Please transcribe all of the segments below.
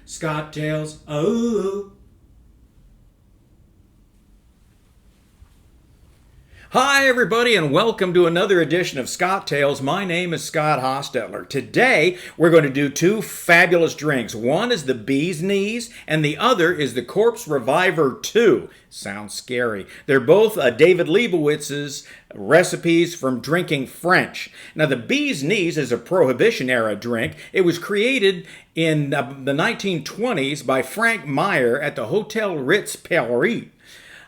Scottails, oh. Hi everybody and welcome to another edition of Scottails. My name is Scott Hostetler. Today we're going to do two fabulous drinks. One is the Bee's Knees and the other is the Corpse Reviver 2. Sounds scary. They're both David Leibowitz's recipes from drinking French. Now the Bee's Knees is a Prohibition era drink. It was created in the 1920s by Frank Meyer at the Hotel Ritz Paris.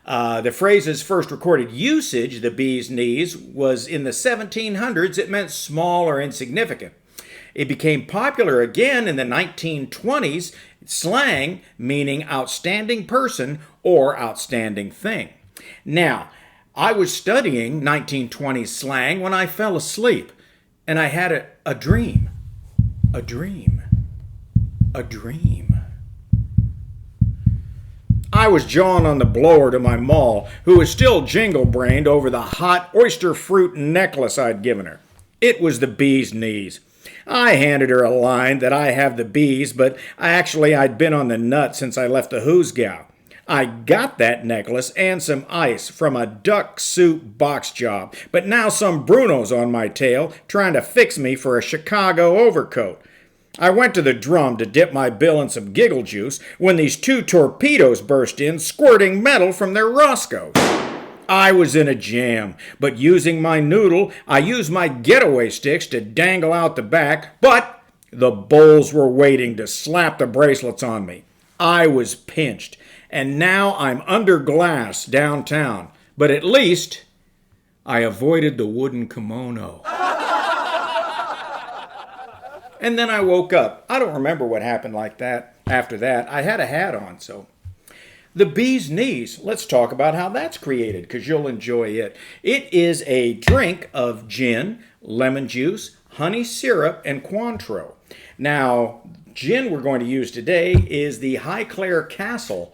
The phrase's first recorded usage, the bee's knees, was in the 1700s. It meant small or insignificant. It became popular again in the 1920s, slang meaning outstanding person or outstanding thing. Now, I was studying 1920s slang when I fell asleep, and I had a dream. A dream. A dream. I was jawing on the blower to my moll, who was still jingle-brained over the hot oyster fruit necklace I'd given her. It was the bee's knees. I handed her a line that I have the bees, but I'd been on the nut since I left the hoosgow. I got that necklace and some ice from a duck soup box job, but now some Bruno's on my tail trying to fix me for a Chicago overcoat. I went to the drum to dip my bill in some giggle juice when these two torpedoes burst in, squirting metal from their Roscoes. I was in a jam, but using my noodle, I used my getaway sticks to dangle out the back, but the bulls were waiting to slap the bracelets on me. I was pinched, and now I'm under glass downtown, but at least I avoided the wooden kimono. And then I woke up. I don't remember what happened like that after that. I had a hat on, so. The Bee's Knees, let's talk about how that's created, because you'll enjoy it. It is a drink of gin, lemon juice, honey syrup, and Cointreau. Now, gin we're going to use today is the Highclere Castle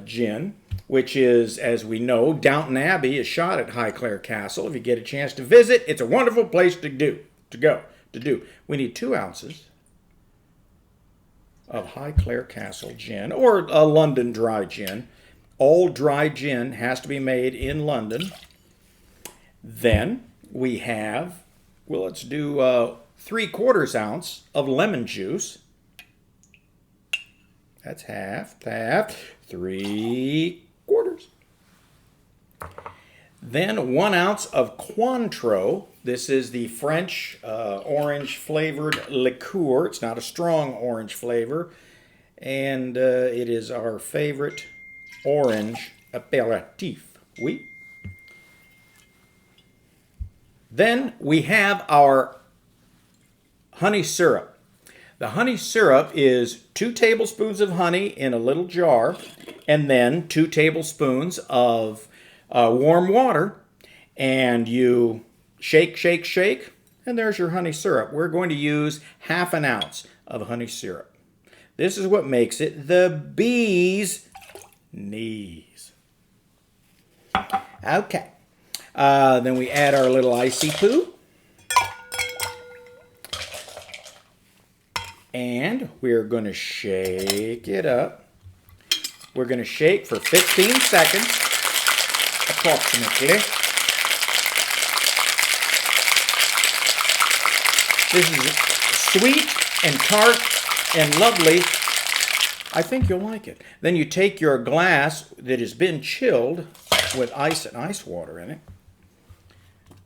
gin, which is, as we know, Downton Abbey is shot at Highclere Castle. If you get a chance to visit, it's a wonderful place to go. We need 2 ounces of Highclere Castle gin, or a London dry gin. All dry gin has to be made in London. Then we have, let's do 3/4 ounce of lemon juice. That's half, 3/4. Then 1 ounce of Cointreau. This is the French orange-flavored liqueur. It's not a strong orange flavor. And it is our favorite orange aperitif. Oui. Then we have our honey syrup. The honey syrup is 2 tablespoons of honey in a little jar, and then 2 tablespoons of warm water, and you shake, and there's your honey syrup. We're going to use 1/2 ounce of honey syrup. This is what makes it the Bee's Knees. Okay. Then we add our little icy poo. And we're going to shake it up. We're going to shake for 15 seconds, approximately. This is sweet and tart and lovely. I think you'll like it. Then you take your glass that has been chilled with ice and ice water in it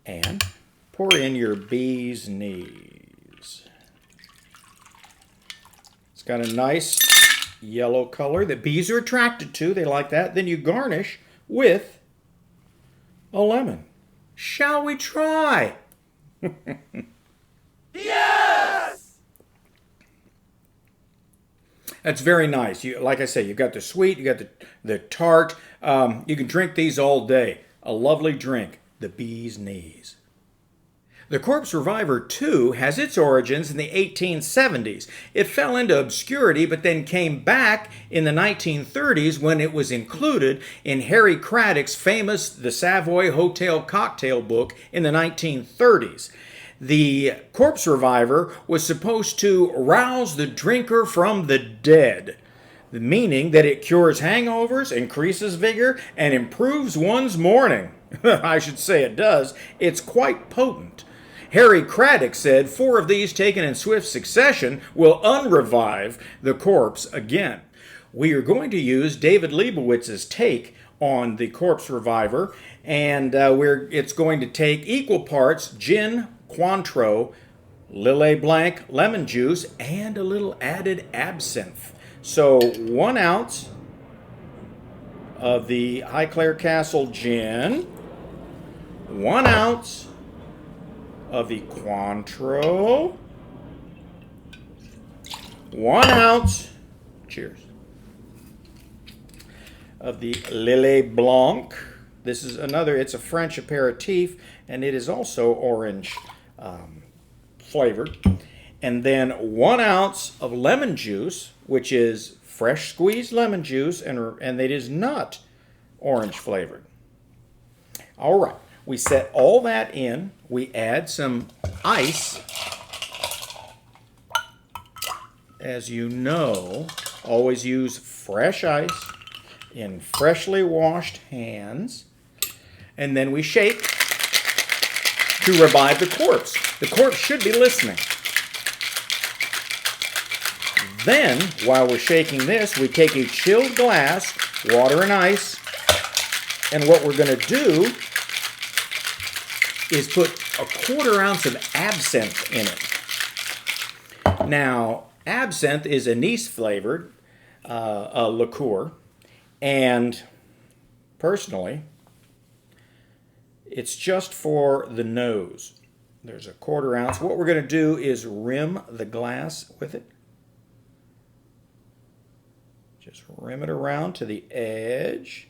and pour in your Bee's Knees. It's got a nice yellow color that bees are attracted to. They like that. Then you garnish with a lemon. Shall we try? Yes! That's very nice. Like I say, you've got the sweet, you got the tart. You can drink these all day. A lovely drink, the Bee's Knees. The Corpse Reviver 2 has its origins in the 1870s. It fell into obscurity but then came back in the 1930s when it was included in Harry Craddock's famous The Savoy Hotel Cocktail book in the 1930s. The Corpse Reviver was supposed to rouse the drinker from the dead, meaning that it cures hangovers, increases vigor, and improves one's morning. I should say it does. It's quite potent. Harry Craddock said 4 of these taken in swift succession will unrevive the corpse again. We are going to use David Leibowitz's take on the Corpse Reviver, and it's going to take equal parts gin, Cointreau, Lillet Blanc, lemon juice, and a little added absinthe. So 1 ounce of the Highclere Castle gin, 1 ounce of the Cointreau, 1 ounce, cheers, of the Lillet Blanc. This is it's a French aperitif, and it is also orange flavored. And then 1 ounce of lemon juice, which is fresh squeezed lemon juice, and it is not orange flavored. All right, we set all that in. We add some ice. As you know, always use fresh ice in freshly washed hands. And then we shake to revive the corpse. The corpse should be listening. Then, while we're shaking this, we take a chilled glass, water and ice, and what we're going to do is put a 1/4 ounce of absinthe in it. Now, absinthe is anise-flavored liqueur, and personally, it's just for the nose. There's a 1/4 ounce. What we're going to do is rim the glass with it. Just rim it around to the edge,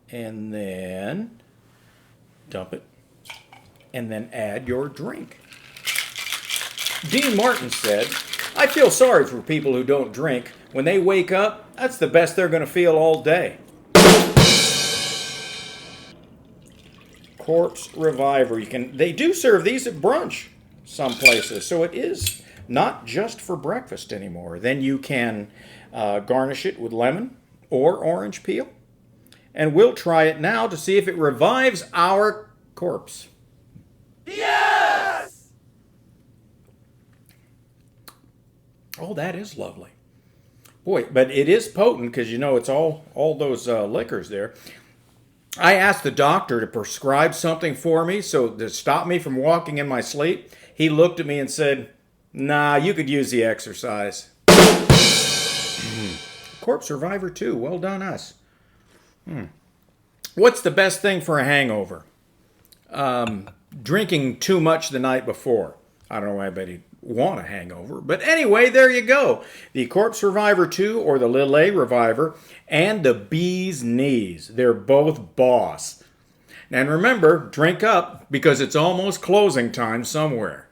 and then dump it, and then add your drink. Dean Martin said, "I feel sorry for people who don't drink. When they wake up, that's the best they're going to feel all day." Corpse Reviver. They do serve these at brunch some places, so it is not just for breakfast anymore. Then you can garnish it with lemon or orange peel. And we'll try it now to see if it revives our corpse. Yes! Oh, that is lovely. Boy, but it is potent because, it's all those liquors there. I asked the doctor to prescribe something for me to stop me from walking in my sleep. He looked at me and said, "Nah, you could use the exercise." Corpse Reviver too. Well done, us. What's the best thing for a hangover? Drinking too much the night before. I don't know why anybody want a hangover. But anyway, there you go. The Corpse Reviver 2 or the Lillet Reviver and the Bee's Knees. They're both boss. And remember, drink up because it's almost closing time somewhere.